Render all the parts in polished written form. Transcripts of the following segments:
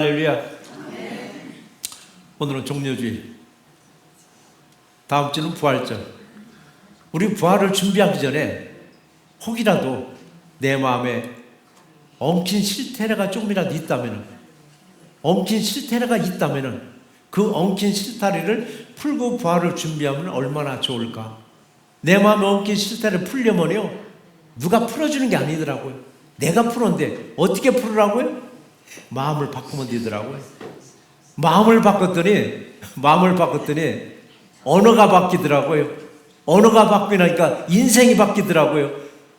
할렐루야. 오늘은 종려주일, 다음 주는 부활절. 우리 부활을 준비하기 전에 혹이라도 내 마음에 엉킨 실태가 조금이라도 있다면, 그 엉킨 실타래를 풀고 부활을 준비하면 얼마나 좋을까. 내 마음에 엉킨 실타래를 풀려면요, 누가 풀어주는 게 아니더라고요. 내가 풀었는데 어떻게 풀으라고요? 마음을 바꾸면 되더라고요. 마음을 바꿨더니 언어가 바뀌더라고요. 언어가 바뀌니까 인생이 바뀌더라고요.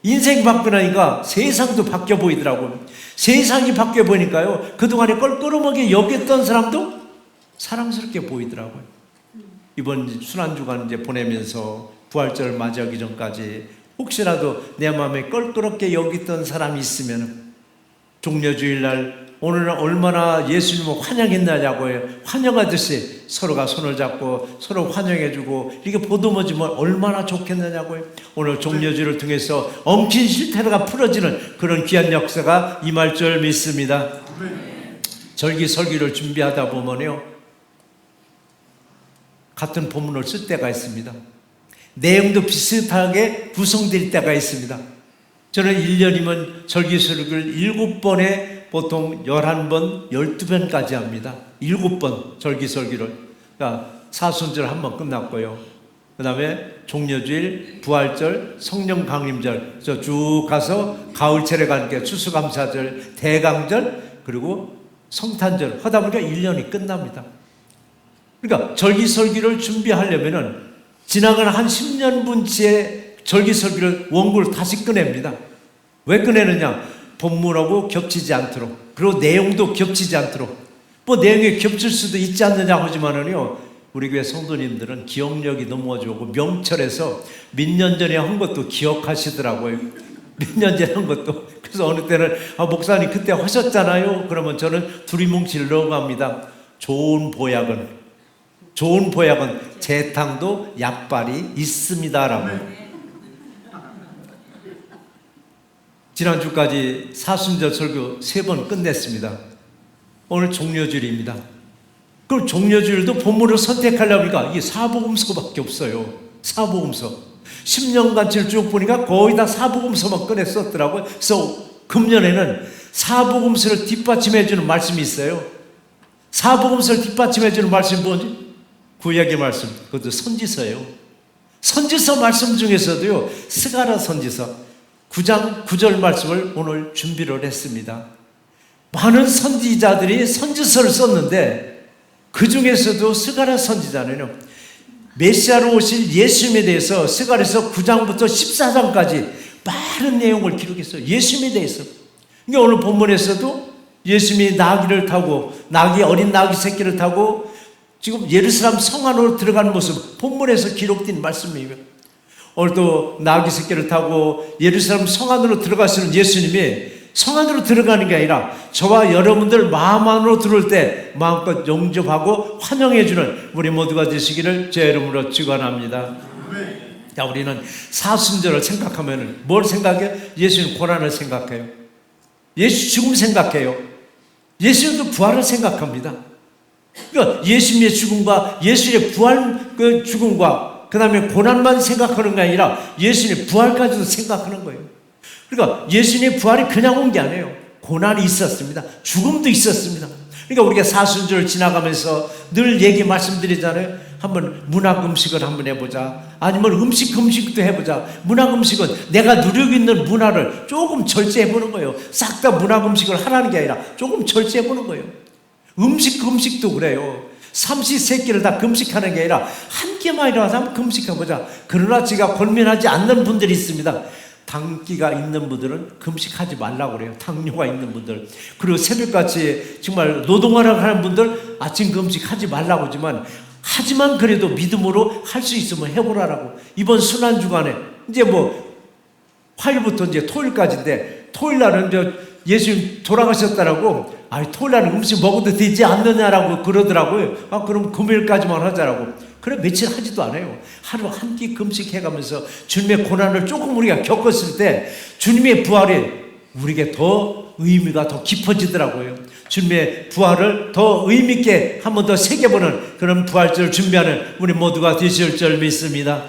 인생이 바뀌니까 세상도 바뀌어 보이더라고요. 세상이 바뀌어 보니까요, 그동안에 껄끄러하게 여겼던 사람도 사랑스럽게 보이더라고요. 이번 순환주간 이제 보내면서 부활절을 맞이하기 전까지 혹시라도 내 마음에 껄끄럽게 여겼던 사람이 있으면 종려주일날 오늘은 얼마나 예수님을 환영했느냐고요. 환영하듯이 서로가 손을 잡고 서로 환영해주고 이렇게 보듬어주면 얼마나 좋겠느냐고요. 오늘 종려주를 통해서 엉킨 실태가 풀어지는 그런 귀한 역사가 임할 줄 믿습니다. 절기설교를 준비하다 보면요, 같은 본문을 쓸 때가 있습니다. 내용도 비슷하게 구성될 때가 있습니다. 저는 1년이면 절기설교를 7번에 보통 11번, 12번까지 합니다. 7번 절기설교를. 그러니까 사순절 한번 끝났고요. 그 다음에 종려주일, 부활절, 성령 강림절, 쭉 가서 가을철에 가는 게 추수감사절, 대강절, 그리고 성탄절 하다 보니까 1년이 끝납니다. 그러니까 절기설교를 준비하려면은 지나가는 한 10년분치의 절기설교를 원고를 다시 꺼냅니다. 왜 꺼내느냐? 본문하고 겹치지 않도록, 그리고 내용도 겹치지 않도록. 뭐 내용이 겹칠 수도 있지 않느냐 하지만은요, 우리 교회 성도님들은 기억력이 너무 좋고 명철해서 몇 년 전에 한 것도 기억하시더라고요. 몇 년 전에 한 것도. 그래서 어느 때는 목사님 그때 하셨잖아요. 그러면 저는 두리뭉치를 넣어갑니다. 좋은 보약은 재탕도 약발이 있습니다라고. 지난주까지 사순절 설교 3번 끝냈습니다. 오늘 종려주일입니다. 그럼 종려주일도 본문을 선택하려고 하니까 이게 사복음서밖에 없어요. 사복음서. 10년간치를 쭉 보니까 거의 다 사복음서만 꺼내 썼더라고요. 그래서 금년에는 사복음서를 뒷받침해주는 말씀이 있어요. 사복음서를 뒷받침해주는 말씀이 뭔지? 구약의 말씀. 그것도 선지서예요. 선지서 말씀 중에서도요, 스가랴 선지서 9장 9절 말씀을 오늘 준비를 했습니다. 많은 선지자들이 선지서를 썼는데 그 중에서도 스가랴 선지자는요, 메시아로 오실 예수님에 대해서 스가랴에서 9장부터 14장까지 많은 내용을 기록했어요. 예수님에 대해서. 그러니까 오늘 본문에서도 예수님이 나귀를 타고, 어린 나귀 새끼를 타고 지금 예루살렘 성 안으로 들어가는 모습, 본문에서 기록된 말씀이에요. 오늘도 나귀 새끼를 타고 예루살렘 성 안으로 들어가시는 예수님이 성 안으로 들어가는 게 아니라 저와 여러분들 마음 안으로 들어올 때 마음껏 영접하고 환영해주는 우리 모두가 되시기를 제 이름으로 축원합니다. 자, 우리는 사순절을 생각하면 뭘 생각해요? 예수님 고난을 생각해요. 예수 죽음 생각해요. 예수님도 부활을 생각합니다. 그러니까 예수님의 죽음과 예수의 부활 그 죽음과 그 다음에 고난만 생각하는 게 아니라 예수님의 부활까지도 생각하는 거예요. 그러니까 예수님의 부활이 그냥 온 게 아니에요. 고난이 있었습니다. 죽음도 있었습니다. 그러니까 우리가 사순절을 지나가면서 늘 말씀드리잖아요. 한번 문학 음식을 한번 해보자. 아니면 음식도 해보자. 문학 음식은 내가 누리고 있는 문화를 조금 절제해보는 거예요. 싹 다 문학 음식을 하라는 게 아니라 조금 절제해보는 거예요. 음식도 그래요. 삼시세끼를 다 금식하는 게 아니라 한 끼만이라도 한번 금식해보자. 그러나 제가 권면하지 않는 분들이 있습니다. 당기가 있는 분들은 금식하지 말라고 그래요. 당뇨가 있는 분들. 그리고 새벽같이 정말 노동하라고 하는 분들 아침 금식하지 말라고 하지만 그래도 믿음으로 할 수 있으면 해보라고. 이번 순환주간에 이제 화요일부터 이제 토요일까지인데, 토요일날은 이제 예수님 돌아가셨다라고, 토요일날은 음식 먹어도 되지 않느냐라고 그러더라고요. 그럼 금요일까지만 하자라고. 그래 며칠 하지도 않아요. 하루 한 끼 금식해가면서 주님의 고난을 조금 우리가 겪었을 때 주님의 부활이 우리에게 더 의미가 더 깊어지더라고요. 주님의 부활을 더 의미있게 한 번 더 새겨보는 그런 부활절을 준비하는 우리 모두가 되실 줄 믿습니다.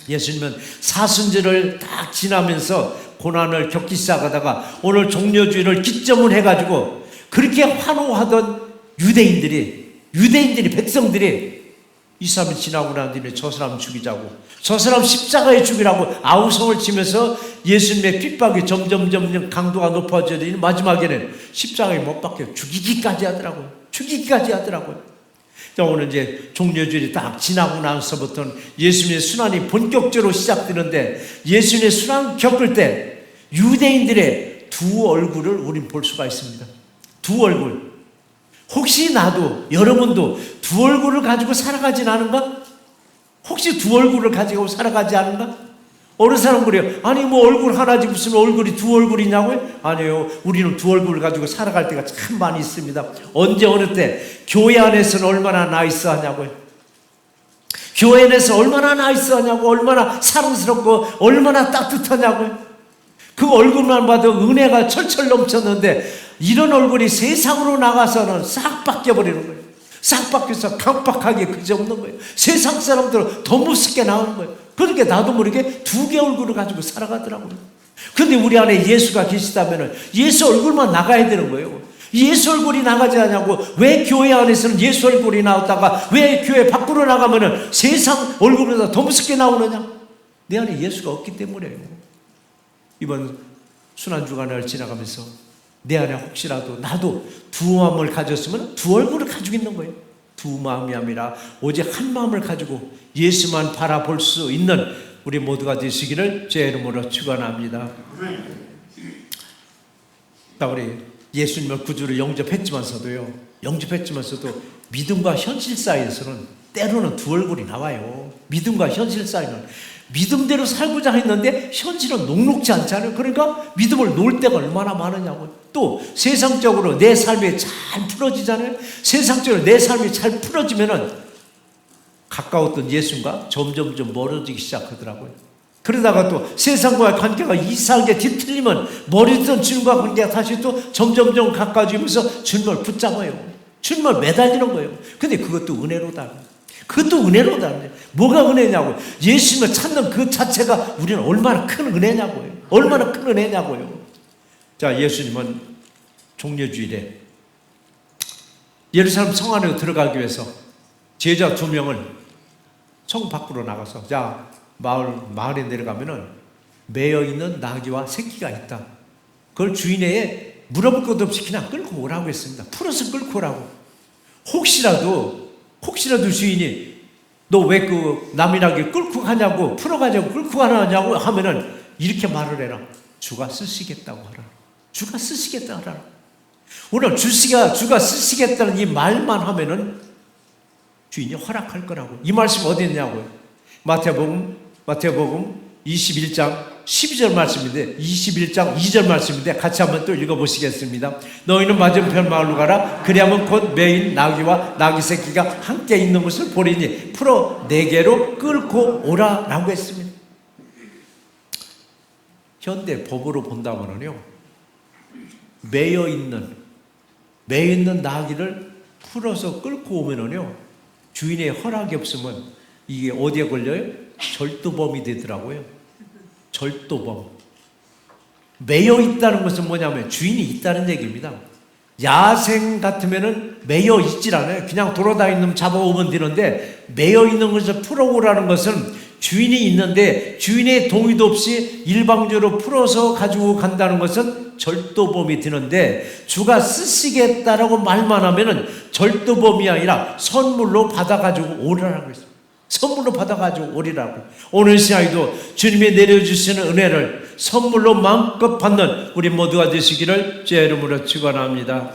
예수님은 사순절을 딱 지나면서 고난을 겪기 시작하다가 오늘 종려주일을 기점을 해가지고 그렇게 환호하던 유대인들이 백성들이 이 사람이 지나고 난 뒤에 저 사람 죽이자고, 저 사람 십자가에 죽이라고 아우성을 치면서 예수님의 핍박이 점점 강도가 높아지더니 마지막에는 십자가에 못 박혀 죽이기까지 하더라고요. 자, 오늘 이제 종려주일이 딱 지나고 나서부터는 예수님의 순환이 본격적으로 시작되는데, 예수님의 순환 겪을 때 유대인들의 두 얼굴을 우린 볼 수가 있습니다. 두 얼굴. 혹시 나도, 여러분도 두 얼굴을 가지고 살아가진 않은가? 혹시 두 얼굴을 가지고 살아가지 않은가? 어느 사람 그래요. 아니 뭐 얼굴 하나지 무슨 얼굴이 두 얼굴이냐고요? 아니에요. 우리는 두 얼굴을 가지고 살아갈 때가 참 많이 있습니다. 언제 어느 때 교회 안에서는 얼마나 나이스하냐고요. 교회 안에서 얼마나 나이스하냐고, 얼마나 사랑스럽고 얼마나 따뜻하냐고요. 그 얼굴만 봐도 은혜가 철철 넘쳤는데 이런 얼굴이 세상으로 나가서는 싹 바뀌어버리는 거예요. 싹 바뀌어서 강박하게 그저없는 거예요. 세상 사람들은 더 무섭게 나오는 거예요. 그러니까 나도 모르게 두 개 얼굴을 가지고 살아가더라고요. 그런데 우리 안에 예수가 계시다면 예수 얼굴만 나가야 되는 거예요. 예수 얼굴이 나가지 않냐고. 왜 교회 안에서는 예수 얼굴이 나왔다가 왜 교회 밖으로 나가면 세상 얼굴보다 더 무섭게 나오느냐? 내 안에 예수가 없기 때문에요. 이번 순환주간을 지나가면서 내 안에 혹시라도 나도 두 마음을 가졌으면 두 얼굴을 가지고 있는 거예요. 두 마음이 아니라 오직 한 마음을 가지고 예수만 바라볼 수 있는 우리 모두가 되시기를 제 이름으로 축원합니다. 우리 예수님을 구주로 영접했지만서도 믿음과 현실 사이에서는 때로는 두 얼굴이 나와요. 믿음과 현실 사이는 믿음대로 살고자 했는데 현실은 녹록지 않잖아요. 그러니까 믿음을 놓을 때가 얼마나 많으냐고. 또 세상적으로 내 삶이 잘 풀어지잖아요. 세상적으로 내 삶이 잘 풀어지면은 가까웠던 예수님과 점점 멀어지기 시작하더라고요. 그러다가 또 세상과의 관계가 이상하게 뒤틀리면 멀어지던 주님과 관계가 다시 또 점점 가까워지면서 주님을 붙잡아요. 주님을 매달리는 거예요. 근데 그것도 은혜로다. 뭐가 은혜냐고. 예수님을 찾는 그 자체가 우리는 얼마나 큰 은혜냐고요. 자, 예수님은 종려주일에 예루살렘 성 안으로 들어가기 위해서 제자 2명을 성 밖으로 나가서, 자, 마을에 내려가면은 매여있는 나귀와 새끼가 있다. 그걸 주인에게 물어볼 것도 없이 그냥 끌고 오라고 했습니다. 풀어서 끌고 오라고. 혹시라도 주인이 너 왜 그 남이나귀 끌고 가냐고, 풀어가자고 끌고 가냐고 하면은 이렇게 말을 해라. 주가 쓰시겠다고 하라. 오늘 주가 쓰시겠다는 이 말만 하면은 주인이 허락할 거라고. 이 말씀 어디 있냐고요. 마태복음 21장 12절 말씀인데, 21장 2절 말씀인데 같이 한번 또 읽어보시겠습니다. 너희는 맞은편 마을로 가라. 그리하면 곧 매인 나귀와 나귀 새끼가 함께 있는 것을 보리니 풀어 내게로 끌고 오라라고 했습니다. 현대 법으로 본다면요, 매여 있는 나귀를 풀어서 끌고 오면은요, 주인의 허락이 없으면 이게 어디에 걸려요? 절도범이 되더라고요. 절도범. 매여 있다는 것은 뭐냐면 주인이 있다는 얘기입니다. 야생 같으면은 매여 있질 않아요. 그냥 돌아다니는 잡아오면 되는데, 매여 있는 것을 풀어오라는 것은 주인이 있는데 주인의 동의도 없이 일방적으로 풀어서 가지고 간다는 것은 절도범이 되는데, 주가 쓰시겠다라고 말만 하면은 절도범이 아니라 선물로 받아가지고 오라라고 했습니다. 선물로 받아가지고 오리라고. 오늘 시간에도 주님이 내려주시는 은혜를 선물로 마음껏 받는 우리 모두가 되시기를 제 이름으로 축원합니다.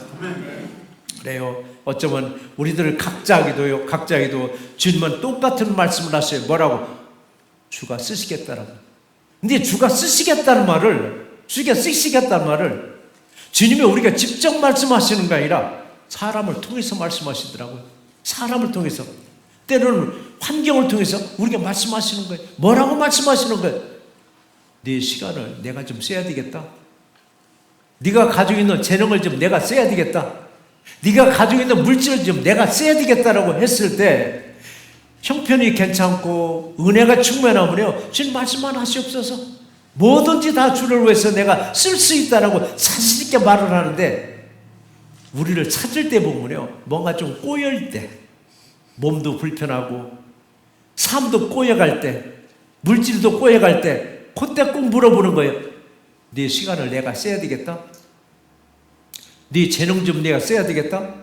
그래요. 어쩌면 우리들 각자에게도 주님은 똑같은 말씀을 하셔요. 뭐라고? 주가 쓰시겠다라고. 근데 주가 쓰시겠다는 말을 주님이 우리가 직접 말씀하시는 게 아니라 사람을 통해서 말씀하시더라고요. 사람을 통해서. 때로는 환경을 통해서 우리가 말씀하시는 거예요. 뭐라고 말씀하시는 거예요? 내 시간을 내가 좀 써야 되겠다. 네가 가지고 있는 재능을 좀 내가 써야 되겠다. 네가 가지고 있는 물질을 좀 내가 써야 되겠다라고 했을 때 형편이 괜찮고 은혜가 충만하면요, 주님 말씀만 하시옵소서. 뭐든지 다 주를 위해서 내가 쓸 수 있다라고 자신 있게 말을 하는데, 우리를 찾을 때 보면요, 뭔가 좀 꼬일 때, 몸도 불편하고 삶도 꼬여갈 때, 물질도 꼬여갈 때, 그때 꼭 물어보는 거예요. 네 시간을 내가 써야 되겠다? 네 재능 좀 내가 써야 되겠다?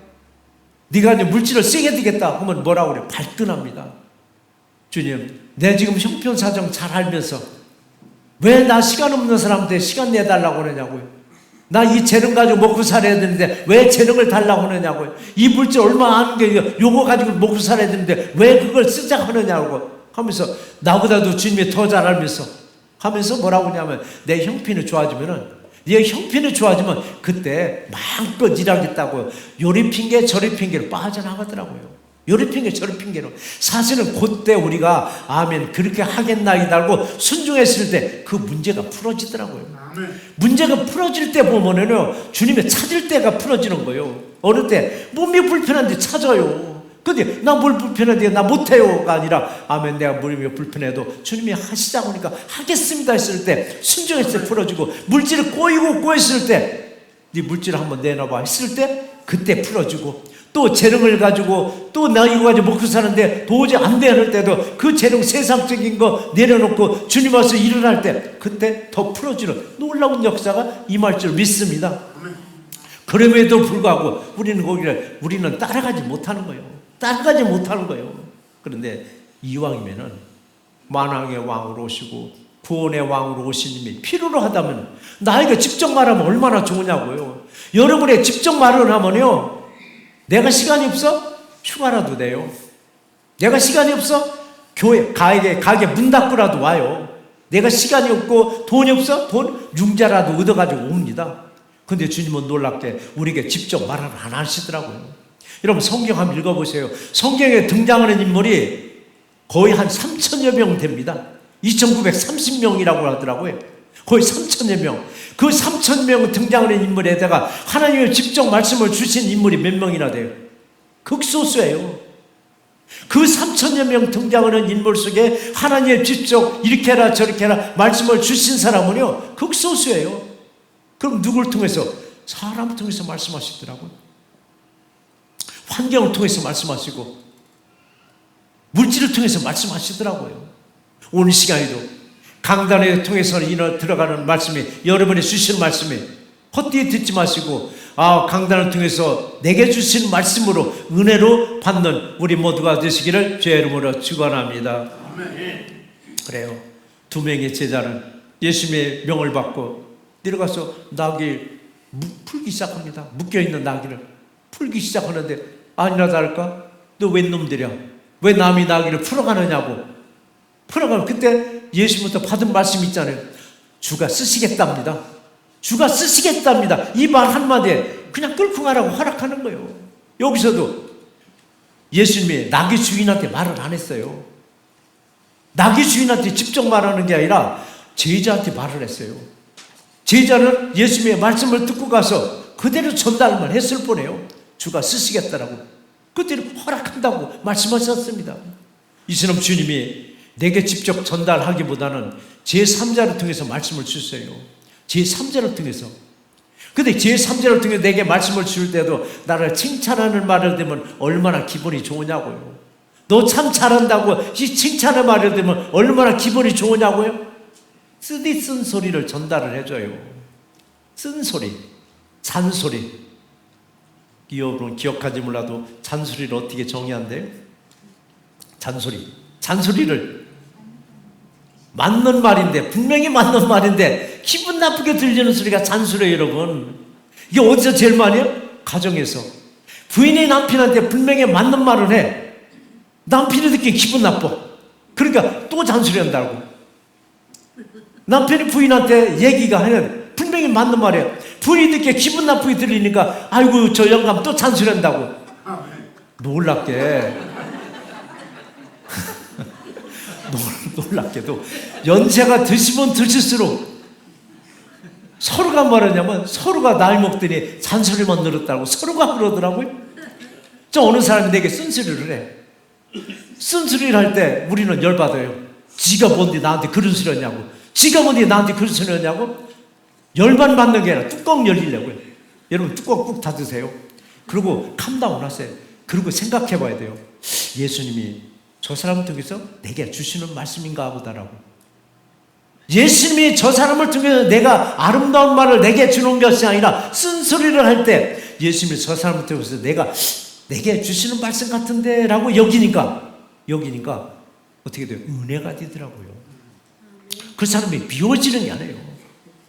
네가 이제 물질을 써야 되겠다 하면 뭐라고 그래? 발끈합니다. 주님, 내 지금 형편사정 잘 알면서 왜 나 시간 없는 사람한테 시간 내달라고 그러냐고요. 나 이 재능 가지고 먹고 살아야 되는데 왜 재능을 달라고 하느냐고요. 이 물질 얼마 하는 게 요거 가지고 먹고 살아야 되는데 왜 그걸 쓰자 하느냐고 하면서, 나보다도 주님이 더 잘 알면서 하면서 뭐라고 하냐면, 내 형편이 좋아지면은, 내 형편이 좋아지면 그때 마음껏 일하겠다고요. 요리 핑계 저리 핑계로 빠져나가더라고요. 요리 핑계 저리 핑계로. 사실은 그때 우리가 아멘 그렇게 하겠나이다 알고 순종했을 때 그 문제가 풀어지더라고요. 문제가 풀어질 때 보면은요, 주님의 찾을 때가 풀어지는 거예요. 어느 때 몸이 불편한데 찾아요. 근데 나 뭘 불편한데 나 못해요가 아니라, 아멘 내가 몸이 불편해도 주님이 하시자고 하니까 하겠습니다 했을 때 순종했을 때 풀어지고, 물질이 꼬였을 때 네 물질을 한번 내놔봐 했을 때 그때 풀어지고, 또 재능을 가지고 또 나 이거 가지고 먹고 사는데 도저히 안 되는 때도 그 재능 세상적인 거 내려놓고 주님 와서 일을 할 때 그때 더 풀어지는 놀라운 역사가 임할 줄 믿습니다. 그럼에도 불구하고 우리는 따라가지 못하는 거예요. 따라가지 못하는 거예요. 그런데 이왕이면은 만왕의 왕으로 오시고 구원의 왕으로 오신 님이 필요로 하다면 나에게 직접 말하면 얼마나 좋으냐고요. 여러분의 직접 말을 하면요, 내가 시간이 없어? 휴가라도 돼요. 내가 시간이 없어? 가게 문 닫고라도 와요. 내가 시간이 없고 돈이 없어? 돈 융자라도 얻어가지고 옵니다. 근데 주님은 놀랍게 우리에게 직접 말을 안 하시더라고요. 여러분 성경 한번 읽어보세요. 성경에 등장하는 인물이 거의 한 3천여 명 됩니다. 2930명이라고 하더라고요. 거의 3천여 명. 그 3천명 등장하는 인물에다가 하나님의 직접 말씀을 주신 인물이 몇 명이나 돼요? 극소수예요. 그 3천여 명 등장하는 인물 속에 하나님의 직접 이렇게 해라 저렇게 해라 말씀을 주신 사람은요 극소수예요. 그럼 누굴 통해서? 사람을 통해서 말씀하시더라고요. 환경을 통해서 말씀하시고 물질을 통해서 말씀하시더라고요. 오늘 시간에도 강단에 통해서 들어가는 말씀이, 여러분이 주시는 말씀이 헛되이 듣지 마시고, 강단을 통해서 내게 주신 말씀으로 은혜로 받는 우리 모두가 되시기를 주의 이름으로 축원합니다. 그래요. 2명의 제자는 예수님의 명을 받고 내려가서 나귀 풀기 시작합니다. 묶여있는 나귀를 풀기 시작하는데, 아니나 다를까 너 웬 놈들이야, 왜 남이 나귀를 풀어가느냐고. 풀어가면 그때 예수님부터 받은 말씀 있잖아요. 주가 쓰시겠답니다. 주가 쓰시겠답니다. 이 말 한마디에 그냥 끌고 가라고 허락하는 거예요. 여기서도 예수님이 나귀 주인한테 말을 안 했어요. 나귀 주인한테 직접 말하는 게 아니라 제자한테 말을 했어요. 제자는 예수님의 말씀을 듣고 가서 그대로 전달만 했을 뿐이에요. 주가 쓰시겠다라고 그대로 허락한다고 말씀하셨습니다. 이처럼 주님이 내게 직접 전달하기보다는 제3자를 통해서 말씀을 주세요. 제3자를 통해서. 근데 제3자를 통해 내게 말씀을 줄 때도 나를 칭찬하는 말을 들으면 얼마나 기분이 좋으냐고요. 너 참 잘한다고 이 칭찬의 말을 들으면 얼마나 기분이 좋으냐고요. 쓴 소리를 전달을 해줘요. 쓴 소리, 잔소리. 여러분 기억하지 몰라도 잔소리를 어떻게 정의한대요? 잔소리를 맞는 말인데, 분명히 맞는 말인데 기분 나쁘게 들리는 소리가 잔소리예요. 여러분, 이게 어디서 제일 많이 해요? 가정에서. 부인이 남편한테 분명히 맞는 말을 해. 남편이 듣기에 기분 나빠. 그러니까 또 잔소리한다고. 남편이 부인한테 얘기가 하면 분명히 맞는 말이에요. 부인이 듣기에 기분 나쁘게 들리니까 아이고 저 영감 또 잔소리한다고. 놀랍게 놀랍게도 연세가 드시면 드실수록 서로가 말하냐면 서로가 나이 먹더니 잔소리만 늘었다고 서로가 그러더라고요. 저 어느 사람이 내게 쓴소리를 해. 쓴소리를 할 때 우리는 열받아요. 지가 뭔데 나한테 그런 소리 하냐고. 지가 뭔데 나한테 그런 소리 하냐고. 열만 받는 게 아니라 뚜껑 열리려고요. 여러분 뚜껑 꾹 닫으세요. 그리고 캄다운 하세요. 그리고 생각해 봐야 돼요. 예수님이 저 사람을 통해서 내게 주시는 말씀인가 보다라고. 예수님이 저 사람을 통해서 내가 아름다운 말을 내게 주는 것이 아니라 쓴소리를 할 때 예수님이 저 사람을 통해서 내게 주시는 말씀 같은데 라고 여기니까 어떻게 돼요? 은혜가 되더라고요. 그 사람이 미워지는 게 아니에요.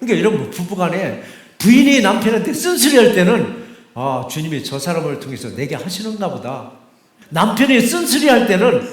그러니까 여러분 부부간에 부인이 남편한테 쓴소리 할 때는 주님이 저 사람을 통해서 내게 하시는가 보다. 남편이 쓴소리 할 때는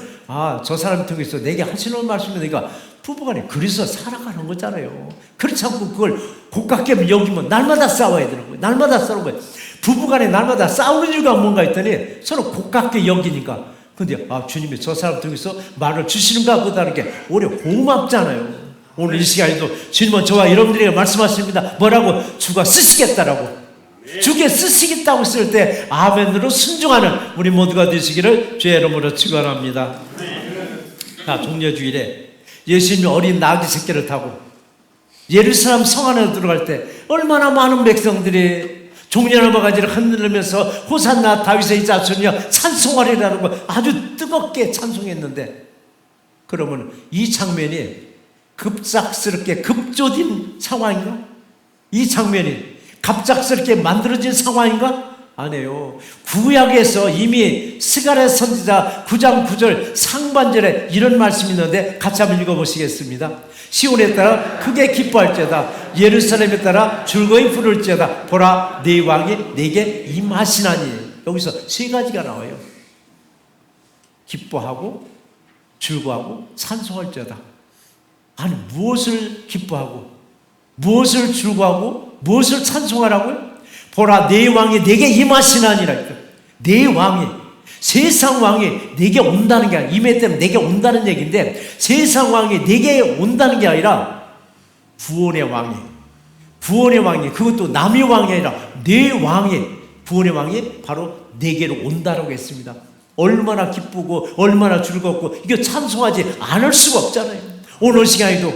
저 사람을 통해서 내게 하시는 말씀이니까 부부간에 그래서 살아가는 거잖아요. 그렇지 않고 그걸 고깝게 여기면 날마다 싸워야 되는 거예요. 날마다 싸우는 거예요. 부부간에 날마다 싸우는 이유가 뭔가 했더니 서로 고깝게 여기니까. 근데 주님이 저 사람 통해서 말을 주시는가 보다는 게 오히려 고맙잖아요. 오늘 이 시간에도 주님은 저와 여러분들에게 말씀하십니다. 뭐라고? 주가 쓰시겠다라고. 주께 쓰시겠다고 쓸 때 아멘으로 순종하는 우리 모두가 되시기를 주의 이름으로 축원합니다. 종려주일에 예수님이 어린 나귀 새끼를 타고 예루살렘 성 안에 들어갈 때 얼마나 많은 백성들이 종려나무 가지를 흔들면서 호산나 다윗의 자손이여 찬송하리라는 걸 아주 뜨겁게 찬송했는데, 그러면 이 장면이 급작스럽게 급조된 상황인가? 이 장면이 갑작스럽게 만들어진 상황인가? 아니에요. 구약에서 이미 스가랴 선지자 9장 9절 상반절에 이런 말씀이 있는데 같이 한번 읽어보시겠습니다. 시온에 따라 크게 기뻐할지어다, 예루살렘에 따라 즐거이 부를지어다. 보라, 네 왕이 내게 임하시나니. 여기서 세 가지가 나와요. 기뻐하고 즐거워하고 찬송할지어다. 아니, 무엇을 기뻐하고 무엇을 즐거워하고 무엇을 찬송하라고요? 보라, 내 왕이 내게 임하시나니라. 내 왕이, 세상 왕이 내게 온다는 게 아니라, 임해 때문에 내게 온다는 얘기인데, 세상 왕이 내게 온다는 게 아니라 구원의 왕이, 그것도 남의 왕이 아니라 내 왕이, 구원의 왕이 바로 내게로 온다라고 했습니다. 얼마나 기쁘고 얼마나 즐겁고, 이거 찬송하지 않을 수가 없잖아요. 오늘 시간에도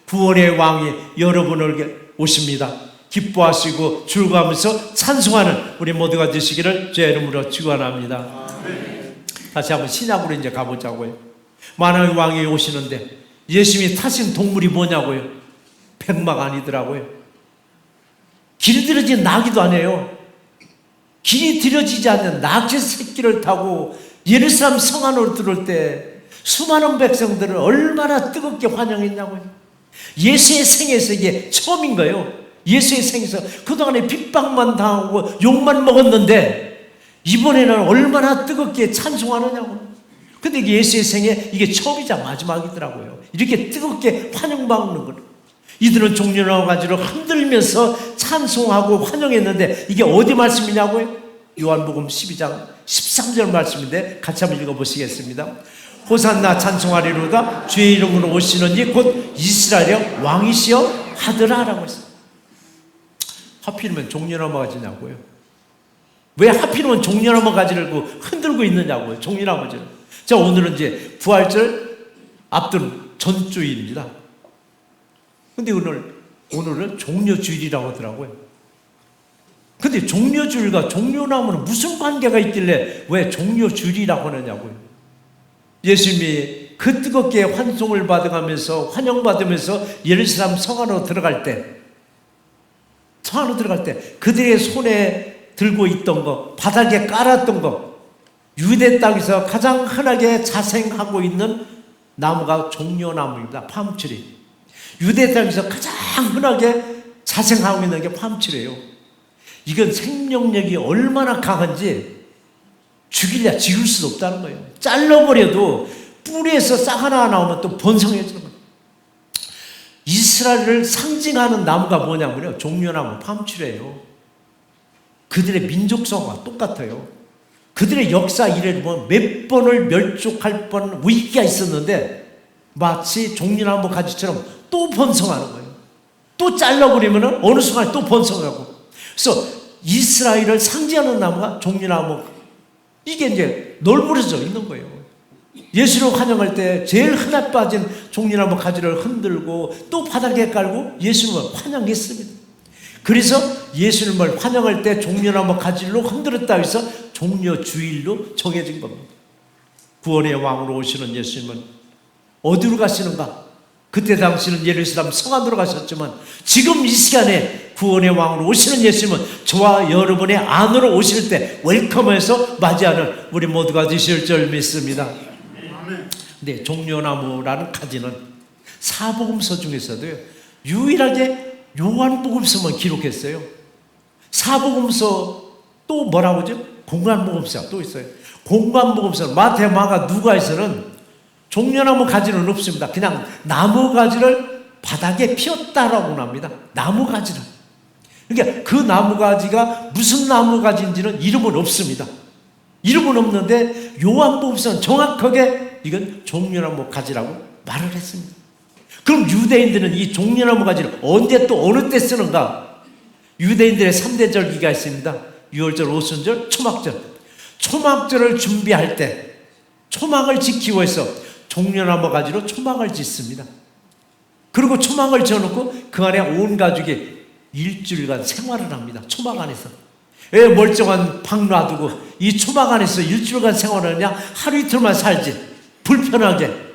구원의 왕이 여러분에게 오십니다. 기뻐하시고 즐거워하면서 찬송하는 우리 모두가 되시기를 제 이름으로 축원합니다. 다시 한번 신약으로 이제 가보자고요. 만왕의 왕이 오시는데 예수님이 타신 동물이 뭐냐고요? 백마가 아니더라고요. 길이 들여진 나귀도 아니에요. 길이 들여지지 않는 나귀 새끼를 타고 예루살렘 성 안으로 들어올 때 수많은 백성들을 얼마나 뜨겁게 환영했냐고요. 예수의 생에서 이게 처음인 거예요. 예수의 생에서 그동안에 핍박만 당하고 욕만 먹었는데 이번에는 얼마나 뜨겁게 찬송하느냐고. 근데 이게 예수의 생에 이게 처음이자 마지막이더라고요. 이렇게 뜨겁게 환영받는 거예요. 이들은 종려나무 가지로 흔들면서 찬송하고 환영했는데, 이게 어디 말씀이냐고요? 요한복음 12장 13절 말씀인데 같이 한번 읽어보시겠습니다. 호산나 찬송하리로다, 주의 이름으로 오시는 이 곧 이스라엘의 왕이시여 하더라 라고 했어요. 하필이면 종려나무 가지냐고요? 왜 하필이면 종려나무 가지를 흔들고 있느냐고요? 종려나무를. 자, 오늘은 이제 부활절 앞둔 전주일입니다. 근데 오늘은 종려주일이라고 하더라고요. 근데 종려주일과 종려나무는 무슨 관계가 있길래 왜 종려주일이라고 하느냐고요? 예수님이 그 뜨겁게 환송을 받아가면서 환영받으면서 예루살렘 성 안으로 들어갈 때 그들의 손에 들고 있던 거, 바닥에 깔았던 거, 유대 땅에서 가장 흔하게 자생하고 있는 나무가 종려나무입니다. 팜트리. 유대 땅에서 가장 흔하게 자생하고 있는 게 팜트리예요. 이건 생명력이 얼마나 강한지 죽이려 지울 수도 없다는 거예요. 잘라버려도 뿌리에서 싹 하나 나오면 또 번성해지는 거예요. 이스라엘을 상징하는 나무가 뭐냐면요, 종려나무, 팜트리예요. 그들의 민족성과 똑같아요. 그들의 역사 이래를 보면 몇 번을 멸족할 뻔 위기가 있었는데 마치 종려나무 가지처럼 또 번성하는 거예요. 또 잘라버리면 어느 순간 또 번성하고. 그래서 이스라엘을 상징하는 나무가 종려나무. 이게 이제 널브러져 있는 거예요. 예수를 환영할 때 제일 흔해 빠진 종려나무 가지를 흔들고 또 바닥에 깔고 예수님을 환영했습니다. 그래서 예수님을 환영할 때 종려나무 가지로 흔들었다 해서 종려주일로 정해진 겁니다. 구원의 왕으로 오시는 예수님은 어디로 가시는가? 그때 당시는 예루살렘 성 안으로 가셨지만 지금 이 시간에 구원의 왕으로 오시는 예수님은 저와 여러분의 안으로 오실 때 웰컴해서 맞이하는 우리 모두가 되실 줄 믿습니다. 근데 종려나무라는 가지는 사복음서 중에서도요, 유일하게 요한복음서만 기록했어요. 사복음서 또 뭐라고 하죠? 공관복음서 또 있어요. 공관복음서 마태, 마가, 누가에서는 종려나무 가지는 없습니다. 그냥 나무 가지를 바닥에 피웠다라고 합니다. 나무 가지를. 그러니까 그 나무 가지가 무슨 나무 가지인지는 이름은 없습니다. 이름은 없는데 요한복음서는 정확하게 이건 종려나무 가지라고 말을 했습니다. 그럼 유대인들은 이 종려나무 가지를 언제 또 어느 때 쓰는가? 유대인들의 3대 절기가 있습니다. 유월절, 오순절, 초막절. 초막절을 준비할 때 초막을 짓기 위해서 종려나무 가지로 초막을 짓습니다. 그리고 초막을 지어놓고 그 안에 온 가족이 일주일간 생활을 합니다. 초막 안에서. 왜 멀쩡한 방 놔두고 이 초막 안에서 일주일간 생활을 하냐? 하루 이틀만 살지. 불편하게.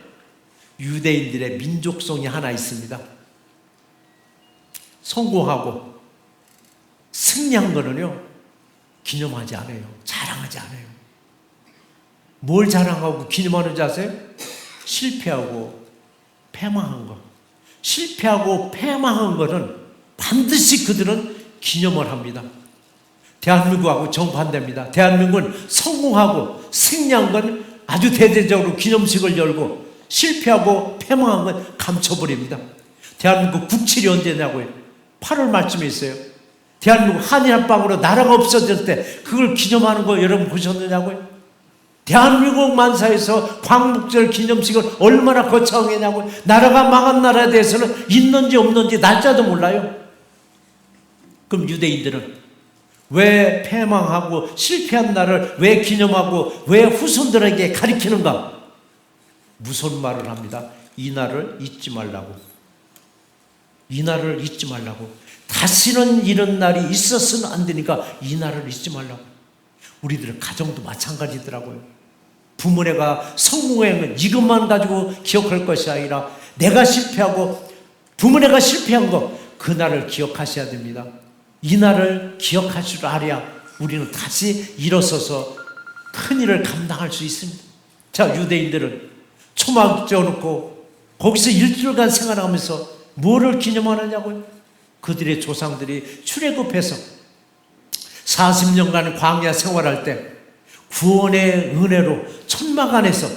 유대인들의 민족성이 하나 있습니다. 성공하고 승리한 거는요, 기념하지 않아요. 자랑하지 않아요. 뭘 자랑하고 기념하는지 아세요? 실패하고 패망한 거. 실패하고 패망한 거는 반드시 그들은 기념을 합니다. 대한민국하고 정반대입니다. 대한민국은 성공하고 승리한 건 아주 대대적으로 기념식을 열고 실패하고 패망한 건 감춰버립니다. 대한민국 국칠이 언제냐고요? 8월 말쯤에 있어요. 대한민국 한일합방으로 나라가 없어질 때 그걸 기념하는 거 여러분 보셨느냐고요? 대한민국 만사에서 광복절 기념식을 얼마나 거창하게 했냐고요? 나라가 망한 나라에 대해서는 있는지 없는지 날짜도 몰라요. 그럼 유대인들은 왜 패망하고 실패한 날을 왜 기념하고 왜 후손들에게 가리키는가? 무슨 말을 합니다. 이 날을 잊지 말라고. 이 날을 잊지 말라고. 다시는 이런 날이 있었으면 안 되니까 이 날을 잊지 말라고. 우리들의 가정도 마찬가지더라고요. 부모네가 성공한 건 이것만 가지고 기억할 것이 아니라 내가 실패하고 부모네가 실패한 거 그날을 기억하셔야 됩니다. 이 날을 기억할 줄 알아야 우리는 다시 일어서서 큰일을 감당할 수 있습니다. 자, 유대인들은 초막 지어놓고 거기서 일주일간 생활하면서 뭐를 기념하느냐고요? 그들의 조상들이 출애굽해서 40년간 광야 생활할 때 구원의 은혜로 천막 안에서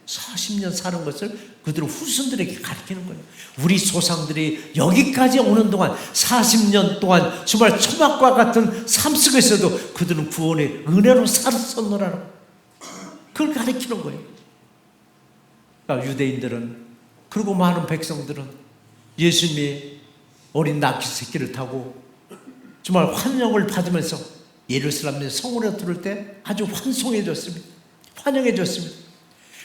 40년 사는 것을 그들은 후손들에게 가르치는 거예요. 우리 조상들이 여기까지 오는 동안 40년 동안 정말 초막과 같은 삶 속에서도 그들은 구원의 은혜로 살았었노라고 그걸 가르치는 거예요. 그러니까 유대인들은 그리고 많은 백성들은 예수님이 어린 낙지 새끼를 타고 정말 환영을 받으면서 예루살렘 성으로 들을 때 아주 환송해졌습니다. 환영해졌습니다.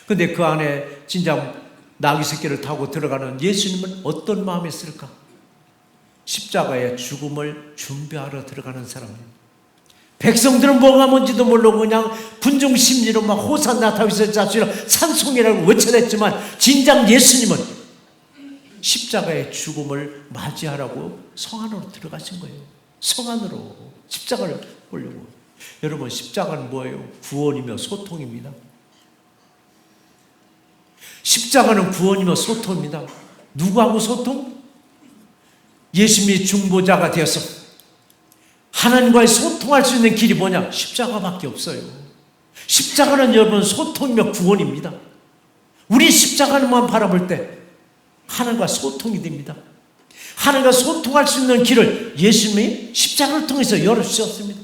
그런데 그 안에 진짜 나귀 새끼를 타고 들어가는 예수님은 어떤 마음이 있을까? 십자가의 죽음을 준비하러 들어가는 사람입니다. 백성들은 뭐가 뭔지도 모르고 그냥 분중심리로 막 호산나 다윗의 자손이라 찬송이라고 외쳐냈지만 진작 예수님은 십자가의 죽음을 맞이하라고 성 안으로 들어가신 거예요. 성 안으로 십자가를 보려고. 여러분, 십자가는 뭐예요? 구원이며 소통입니다. 십자가는 구원이며 소통입니다. 누구하고 소통? 예수님이 중보자가 되어서 하나님과의 소통할 수 있는 길이 뭐냐? 십자가밖에 없어요. 십자가는 여러분 소통이며 구원입니다. 우리 십자가만 바라볼 때 하나님과 소통이 됩니다. 하나님과 소통할 수 있는 길을 예수님이 십자가를 통해서 열어주셨습니다.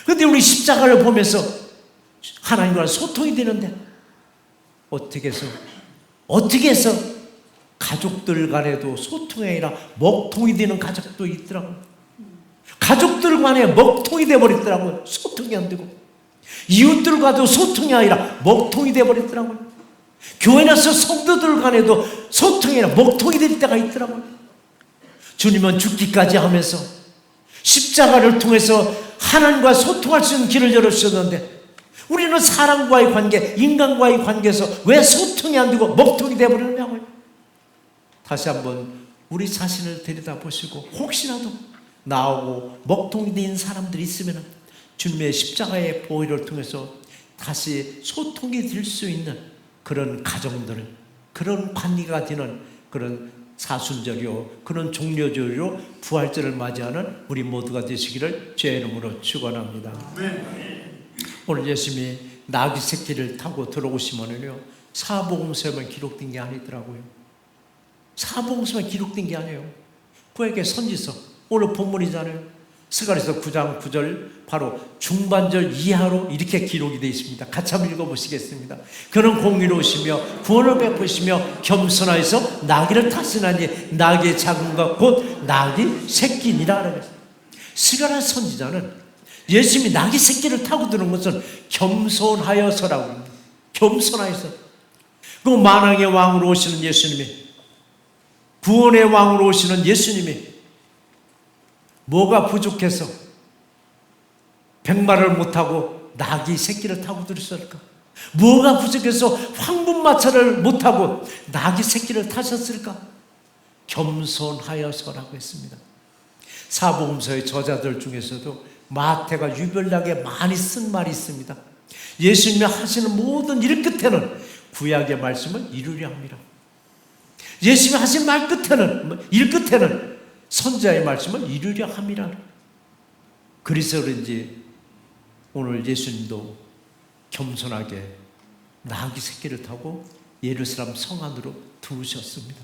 그런데 우리 십자가를 보면서 하나님과 소통이 되는데 어떻게 해서 가족들 간에도 소통이 아니라 먹통이 되는 가족도 있더라고요. 가족들 간에 먹통이 되어버렸더라고요. 소통이 안 되고. 이웃들과도 소통이 아니라 먹통이 되어버렸더라고요. 교회 나서 성도들 간에도 소통이 아니라 먹통이 될 때가 있더라고요. 주님은 죽기까지 하면서 십자가를 통해서 하나님과 소통할 수 있는 길을 열어주셨는데, 우리는 사람과의 관계, 인간과의 관계에서 왜 소통이 안 되고 먹통이 되어버리느냐고요. 다시 한번 우리 자신을 들여다보시고, 혹시라도 나오고 먹통이 된 사람들이 있으면 주님의 십자가의 보혈을 통해서 다시 소통이 될 수 있는 그런 가정들, 그런 관계가 되는 그런 사순절이요, 그런 종료절이요, 부활절을 맞이하는 우리 모두가 되시기를 주의 이름으로 축원합니다. 오늘 예수님이 나귀 새끼를 타고 들어오시면은요, 사복음서에만 기록된 게 아니더라고요. 사복음서에만 기록된 게 아니에요. 구약의 선지서, 오늘 본문이잖아요. 스가랴서 9장 9절 바로 중반절 이하로 이렇게 기록이 되어 있습니다. 같이 한번 읽어보시겠습니다. 그는 공의로우시며 구원을 베푸시며 겸손하여서 나귀를 탔으나니 나귀의 작은 것 곧 나귀 새끼니라. 스가랴 선지자는 예수님이 나귀 새끼를 타고 들은 것은 겸손하여서라고 합니다. 겸손하여서. 그 만왕의 왕으로 오시는 예수님이, 구원의 왕으로 오시는 예수님이 뭐가 부족해서 백마를 못하고 나귀 새끼를 타고 들으셨을까? 뭐가 부족해서 황금마차를 못하고 나귀 새끼를 타셨을까? 겸손하여서라고 했습니다. 사복음서의 저자들 중에서도 마태가 유별나게 많이 쓴 말이 있습니다. 예수님이 하시는 모든 일 끝에는 구약의 말씀을 이루려 합니다. 예수님이 하신 말 끝에는, 일 끝에는 선지자의 말씀을 이루려 함이라. 그래서 그런지 오늘 예수님도 겸손하게 나귀 새끼를 타고 예루살렘 성 안으로 들어오셨습니다.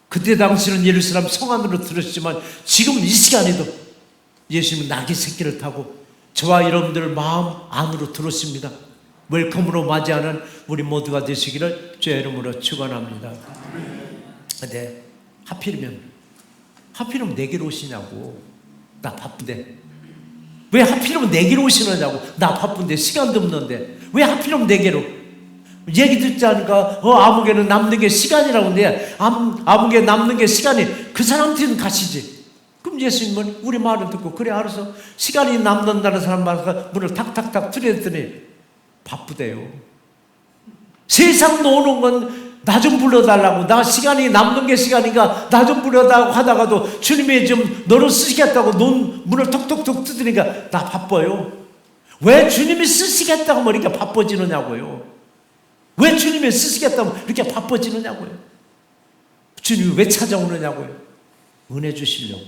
그때 당시는 예루살렘 성 안으로 들으셨지만 지금 이 시간에도 예수님은 나귀 새끼를 타고 저와 여러분들 마음 안으로 들어오십니다. 웰컴으로 맞이하는 우리 모두가 되시기를 주의 이름으로 축원합니다. 근데 하필이면 내게로 오시냐고. 나 바쁜데. 왜 하필이면 내게로 오시느냐고. 나 바쁜데, 시간도 없는데. 왜 하필이면 내게로. 얘기 듣지 않으니까 아무개는 남는 게 시간이라고 하는데, 아무개 남는 게 시간이, 그 사람한테는 가시지. 그럼 예수님은 우리 말을 듣고, 그래 알아서 시간이 남는다는 사람 말과 문을 탁탁탁 두드렸더니 바쁘대요. 세상 노는 건 나 좀 불러달라고, 나 시간이 남는 게 시간이니까 나 좀 불러달라고 하다가도 주님이 좀 너를 쓰시겠다고 문을 톡톡톡 두드리니까 나 바빠요. 왜 주님이 쓰시겠다고 하면 이렇게 바빠지느냐고요. 왜 주님이 쓰시겠다고 이렇게 바빠지느냐고요. 주님이 왜 찾아오느냐고요. 은혜 주시려고,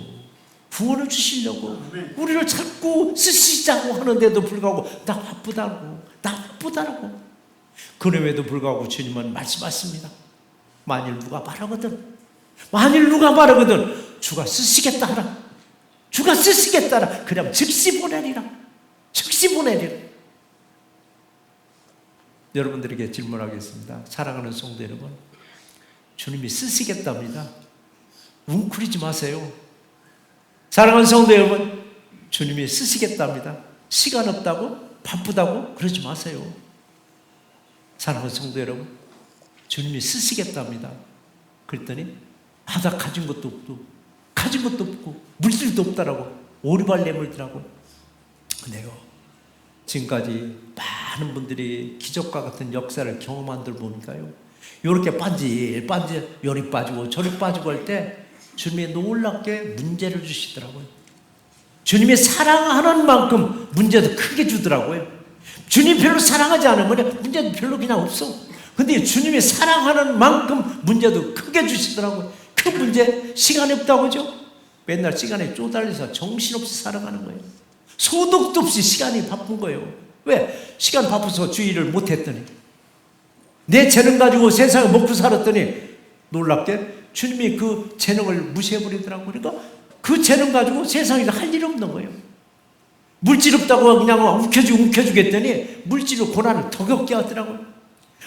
구원을 주시려고, 우리를 자꾸 쓰시자고 하는데도 불구하고 나 바쁘다고. 그럼에도 불구하고 주님은 말씀하십니다. 만일 누가 말하거든 주가 쓰시겠다 하라. 주가 쓰시겠다 하라. 그냥 즉시 보내리라. 여러분들에게 질문하겠습니다. 사랑하는 성도 여러분, 주님이 쓰시겠답니다. 웅크리지 마세요. 사랑하는 성도 여러분, 주님이 쓰시겠답니다. 시간 없다고, 바쁘다고 그러지 마세요. 사랑하는 성도 여러분, 주님이 쓰시겠답니다. 그랬더니 나 가진 것도 없고 물질도 없다라고 오리발 내밀더라고. 내가 지금까지 많은 분들이 기적과 같은 역사를 경험한 들 보니까요, 이렇게 반지 열이 빠지고 저리 빠지고 할 때 주님이 놀랍게 문제를 주시더라고요. 주님이 사랑하는 만큼 문제도 크게 주더라고요. 주님 별로 사랑하지 않으면 문제도 별로 그냥 없어. 근데 주님이 사랑하는 만큼 문제도 크게 주시더라고요. 그 문제, 시간이 없다고 하죠. 맨날 시간에 쪼달려서 정신없이 살아가는 거예요. 소득도 없이 시간이 바쁜 거예요. 왜? 시간 바빠서 주의를 못했더니, 내 재능 가지고 세상을 먹고 살았더니 놀랍게 주님이 그 재능을 무시해버리더라고요. 그러니까 그 재능 가지고 세상에서 할 일이 없는 거예요. 물질 없다고 그냥 움켜주겠더니 물질로 고난을 더 겪게 하더라고요.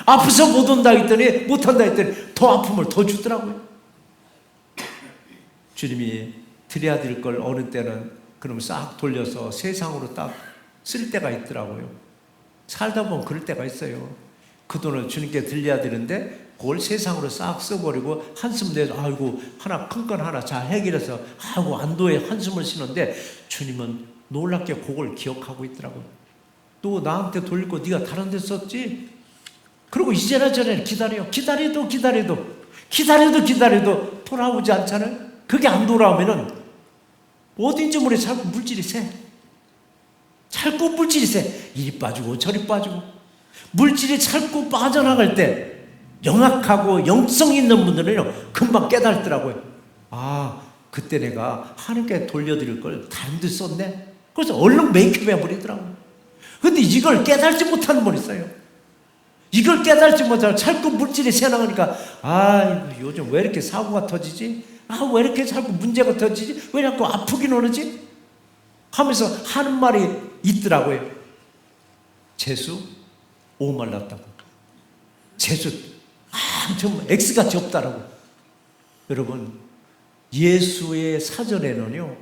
아파서 못 온다 했더니, 못 한다 했더니 더 아픔을 더 주더라고요. 주님이 드려야 될 걸 어느 때는 그럼 싹 돌려서 세상으로 딱 쓸 때가 있더라고요. 살다 보면 그럴 때가 있어요. 그 돈을 주님께 드려야 되는데 그걸 세상으로 싹 써버리고 한숨 내서 아이고 하나 큰 건 하나 잘 해결해서 아이고 안도의 한숨을 쉬는데 주님은 놀랍게 그걸 기억하고 있더라고요. 또 나한테 돌릴 거 네가 다른 데 썼지? 그리고 이제나 저래나 기다려도 돌아오지 않잖아요. 그게 안 돌아오면은 어딘지 모르게 자꾸 물질이 새. 이리 빠지고 저리 빠지고. 물질이 자꾸 빠져나갈 때 영악하고 영성 있는 분들은 금방 깨달더라고요. 아, 그때 내가 하나님께 돌려드릴 걸 다른 데 썼네. 그래서 얼른 메이크업 해버리더라고요. 근데 이걸 깨달지 못하는 분이 있어요. 이걸 깨달지 못하고 자꾸 물질이 새나가니까 아, 요즘 왜 이렇게 사고가 터지지? 아, 왜 이렇게 자꾸 문제가 터지지? 왜 자꾸 아프긴 오르지? 하면서 하는 말이 있더라고요. 재수 오말랐다고. 재수 정말 X같이 없다라고. 여러분, 예수의 사전에는요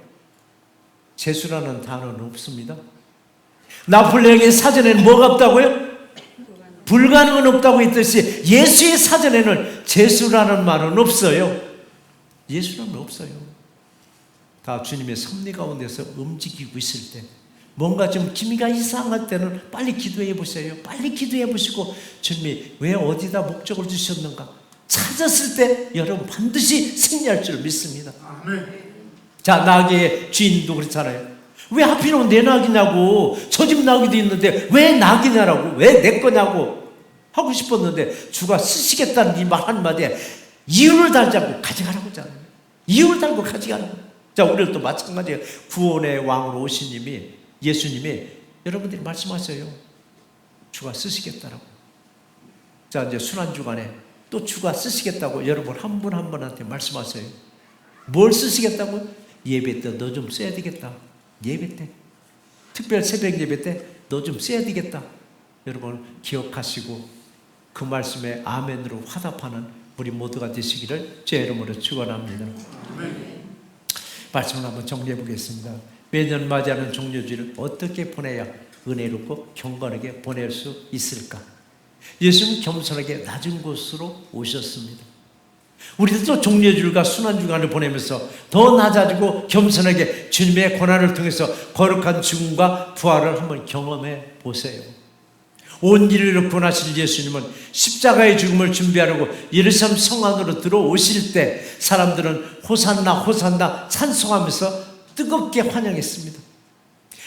재수라는 단어는 없습니다. 나폴레옹의 사전에는 뭐가 없다고요? 불가능은 없다고 했듯이 예수의 사전에는 재수라는 말은 없어요. 예수는 없어요. 다 주님의 섭리 가운데서 움직이고 있을 때, 뭔가 좀 기미가 이상할 때는 빨리 기도해 보세요. 빨리 기도해 보시고 주님이 왜 어디다 목적을 주셨는가 찾았을 때 여러분 반드시 승리할 줄 믿습니다. 자, 나귀의 주인도 그렇잖아요. 왜 하필이면 내 낙이냐고, 저 집 낙이도 있는데 왜 낙이냐라고, 왜 내 거냐고 하고 싶었는데 주가 쓰시겠다는 이 말 한마디에 이유를 달지 않고 가져가라고 하잖아요. 이유를 달고 가져가는 거예요. 자, 우리도 마찬가지예요. 구원의 왕으로 오신 예수님이 여러분들이 말씀하세요. 주가 쓰시겠다라고. 자, 이제 순환주간에 또 주가 쓰시겠다고 여러분 한 분 한 분한테 말씀하세요. 뭘 쓰시겠다고? 예배 때 너 좀 써야 되겠다. 예배 때, 특별 새벽 예배 때 너 좀 써야 되겠다. 여러분 기억하시고 그 말씀에 아멘으로 화답하는 우리 모두가 되시기를 제 이름으로 축원합니다. 말씀을 한번 정리해 보겠습니다. 매년 맞이하는 종려주일을 어떻게 보내야 은혜롭고 경건하게 보낼 수 있을까? 예수님은 겸손하게 낮은 곳으로 오셨습니다. 우리도 종려주일과 순환주간을 보내면서 더 낮아지고 겸손하게 주님의 고난을 통해서 거룩한 죽음과 부활을 한번 경험해 보세요. 온 인류를 구원하실 예수님은 십자가의 죽음을 준비하려고 예루살렘 성 안으로 들어오실 때 사람들은 호산나 호산나 찬송하면서 뜨겁게 환영했습니다.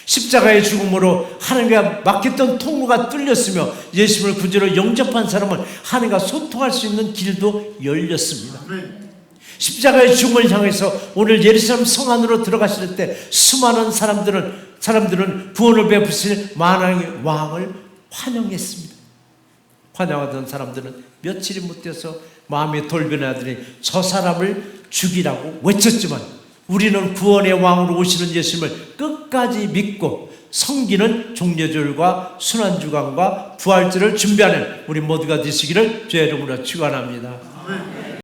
십자가의 죽음으로 하나님과 막혔던 통로가 뚫렸으며 예수님을 구주로 영접한 사람은 하나님과 소통할 수 있는 길도 열렸습니다. 십자가의 죽음을 향해서 오늘 예루살렘 성 안으로 들어가실 때 수많은 사람들은 구원을 베푸실 만왕의 왕을 환영했습니다. 환영하던 사람들은 며칠이 못 돼서 마음이 돌변하더니 저 사람을 죽이라고 외쳤지만 우리는 구원의 왕으로 오시는 예수님을 끝까지 믿고 섬기는 종려주일과 순환주간과 부활절을 준비하는 우리 모두가 되시기를 주의 이름으로 축원합니다.